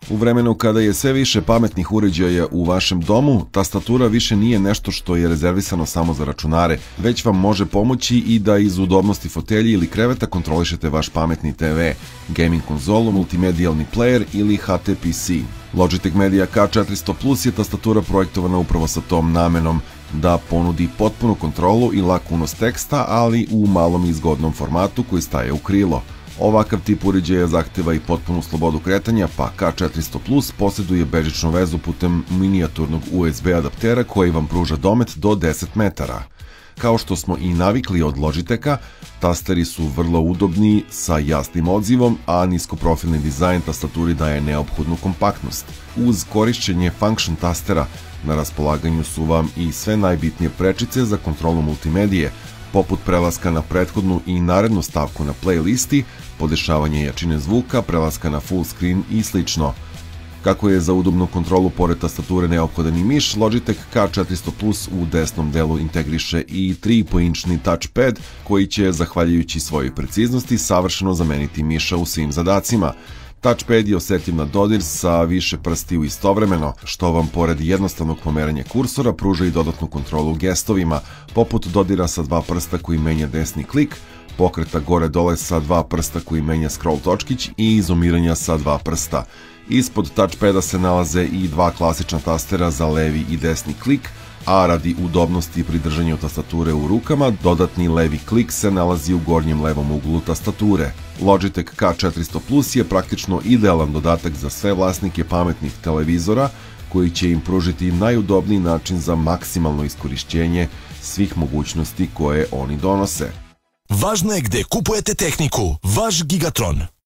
U vremenu kada je sve više pametnih uređaja u vašem domu, tastatura više nije nešto što je rezervisano samo za računare, već vam može pomoći i da iz udobnosti fotelje ili kreveta kontrolišete vaš pametni TV, gaming konzolu, multimedijalni player ili HTPC. Logitech Media K400 Plus je tastatura projektovana upravo sa tom namenom, da ponudi potpunu kontrolu i lak unos teksta, ali u malom i zgodnom formatu koji staje u krilo. Ovakav tip uređaja zahteva i potpunu slobodu kretanja, pa K400 Plus posjeduje bežičnu vezu putem minijaturnog USB adaptera koji vam pruža domet do 10 metara. Kao što smo i navikli od Logitecha, tasteri su vrlo udobni sa jasnim odzivom, a niskoprofilni dizajn tastaturi daje neophodnu kompaktnost. Uz korišćenje function tastera na raspolaganju su vam i sve najbitnije prečice za kontrolu multimedije, poput prelaska na prethodnu i narednu stavku na playlisti, podešavanje jačine zvuka, prelaska na full screen i slično. Kako je za udobnu kontrolu pored tastature neophodan i miš, Logitech K400 Plus u desnom delu integriše i 3,5-inčni touchpad koji će, zahvaljujući svojoj preciznosti, savršeno zameniti miša u svim zadacima. Touchpad je osetljiv na dodir sa više prstiju istovremeno, što vam pored jednostavnog pomeranja kursora pruža i dodatnu kontrolu gestovima, poput dodira sa dva prsta koji menja desni klik, pokreta gore-dole sa dva prsta koji menja scroll točkić i izumiranja sa dva prsta. Ispod touchpada se nalaze i dva klasična tastera za levi i desni klik, a radi udobnosti pri držanju tastature u rukama, dodatni levi klik se nalazi u gornjem levom uglu tastature. Logitech K400 Plus je praktično idealan dodatak za sve vlasnike pametnih televizora, koji će im pružiti najudobniji način za maksimalno iskorišćenje svih mogućnosti koje oni donose. Važno je gde kupujete tehniku, vaš Gigatron.